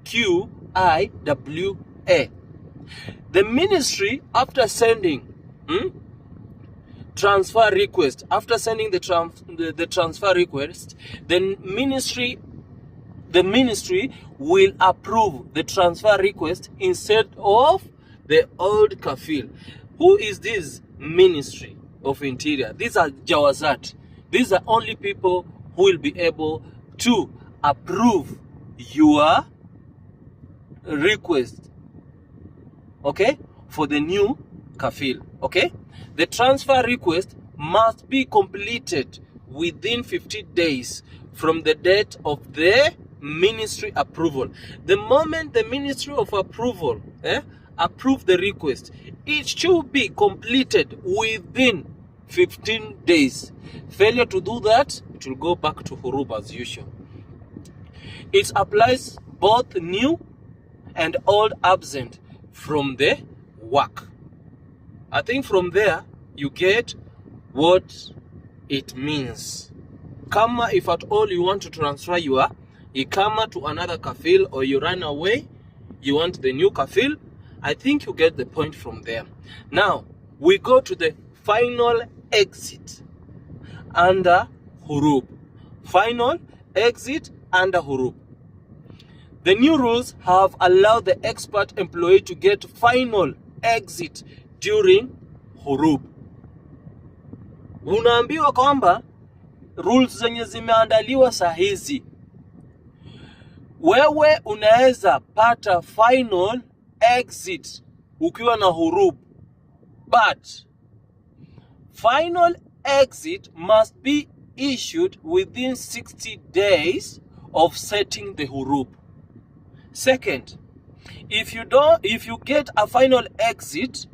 QIWA. The ministry, after sending transfer request, after sending the transfer request, the ministry will approve the transfer request instead of the old kafeel. Who is this Ministry of Interior? These are Jawazat. These are only people who will be able to approve your request, okay, for the new kafeel, okay? The transfer request must be completed within 50 days from the date of the ministry approval. The moment the Ministry of Approval approve the request, it should be completed within 15 days. Failure to do that, it will go back to Huroob as usual. It applies both new and old absent from the work. I think from there you get what it means. Kama if at all you want to transfer your ikama to another kafeel, or you run away, you want the new kafeel, I think you get the point from there. Now we go to the final exit under Huroob. Final exit under Huroob. The new rules have allowed the expert employee to get final exit during Huroob. Unaambiwa kwamba rules zenye zimeandaliwa sahizi, wewe unaweza pata final exit ukiwa na Huroob, but final exit must be issued within 60 days of setting the Huroob. Second, if you get the final exit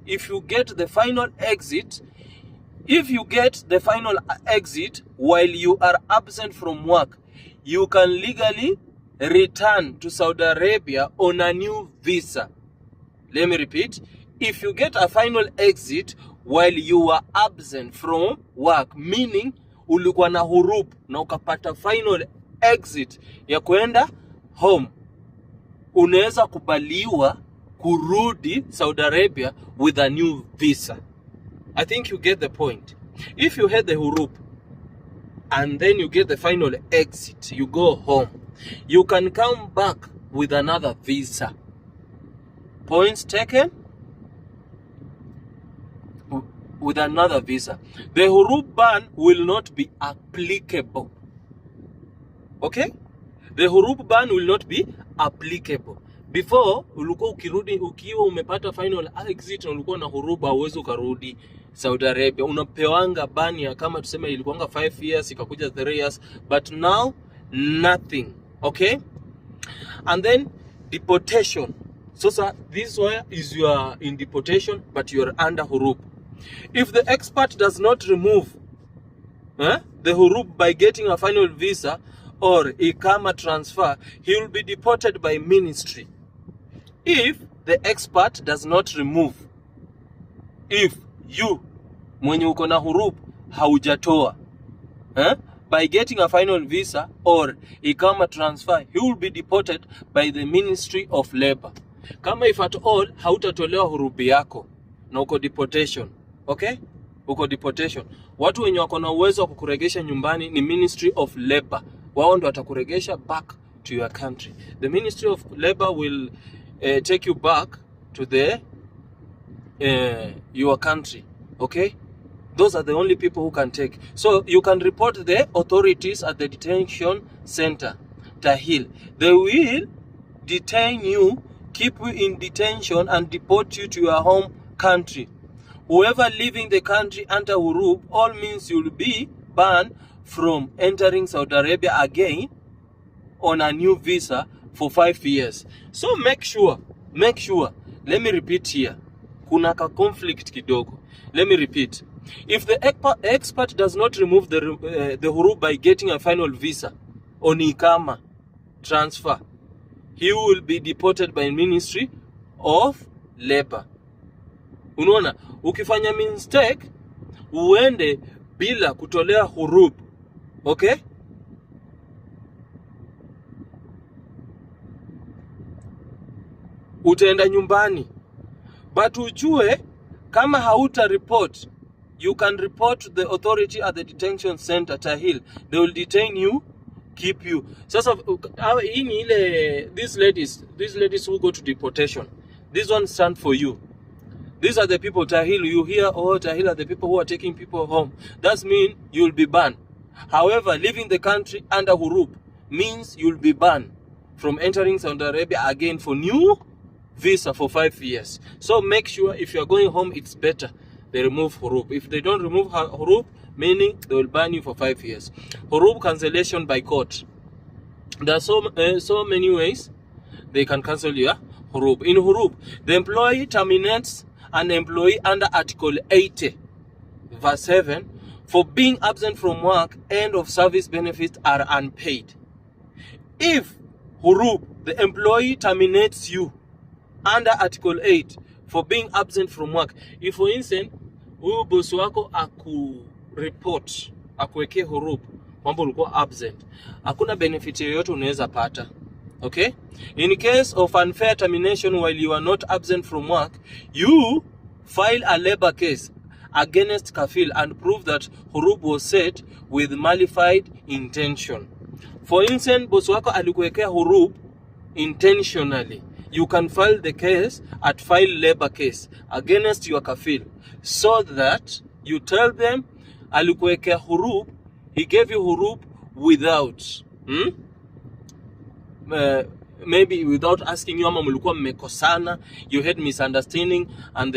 while you are absent from work, you can legally return to Saudi Arabia on a new visa. Let me repeat. If you get a final exit while you are absent from work, meaning ulikuwa na Huroob na ukapata final exit ya kwenda home, unaweza kubaliwa kurudi Saudi Arabia with a new visa. I think you get the point. If you had the Huroob and then you get the final exit, you go home, you can come back with another visa. Points taken? With another visa. The Huroob ban will not be applicable. Okay? The Huroob ban will not be applicable. Before, ulikuwa ukirudi ukiwa umepata final exit na ulikuwa na Huroob, hauwezi ukarudi Saudi Arabia. Unapewanga ban ya kama tuseme ilikuanga 5 years ikakuja 3 years, but now nothing. Okay? And then deportation. So sir, this one is you are in deportation, but you are under Huroob. If the expert does not remove the Huroob by getting a final visa or ikama transfer, he will be deported by ministry. If the expert does not remove, if you mwenye uko na Huroob haujatoa by getting a final visa or ikama transfer, he will be deported by the Ministry of Labor. Kama if at all hautatolewa Huroob yako na uko deportation, okay? Uko deportation, watu wenye wako na uwezo wa kukuregesha nyumbani ni Ministry of Labor. Wao ndo watakuregesha back to your country. The Ministry of Labor will take you back to the your country, okay? Those are the only people who can take. So you can report the authorities at the detention center, Tahil. They will detain you, keep you in detention and deport you to your home country. Whoever leaving the country under Huroob, all means you will be banned from entering Saudi Arabia again on a new visa for 5 years. So make sure, let me repeat here. Kuna ka conflict kidogo. Let me repeat. If the expert does not remove the Huroob by getting a final visa on ikama transfer, he will be deported by Ministry of Labor. Unaona, ukifanya mistake uende bila kutolea Huroob, okay? utaenda nyumbani. But ujue kama hauta report, you can report the authority at the detention center Tahil. They will detain you, keep you. Sasa these ladies who go to deportation, this one stand for you. These are the people, Tahil. You hear, oh, Tahil are the people who are taking people home. That means you'll be banned. However, leaving the country under Huroob means you'll be banned from entering Saudi Arabia again for new visa for 5 years. So make sure if you're going home, it's better they remove Huroob. If they don't remove Huroob, meaning they will ban you for 5 years. Huroob cancellation by court. There are so many ways they can cancel your Huroob. In Huroob, the employee terminates an employee under Article 80, verse 7, for being absent from work, end of service benefits are unpaid. If Huroob, the employee terminates you under Article 8 for being absent from work, if for instance, huyu boss wako report, akuweke Huroob, kwamba ulikuwa absent, hakuna benefit yoyote unaweza pata. Okay? In case of unfair termination while you are not absent from work, you file a labor case against kafeel and prove that Huroob was set with malified intention. For instance, boss wako alikuwekea Huroob intentionally. You can file the case at file labor case against your kafeel, so that you tell them alikuwekea Huroob, he gave you Huroob without maybe without asking you, ama mlikuwa mmekosana, you had misunderstanding, and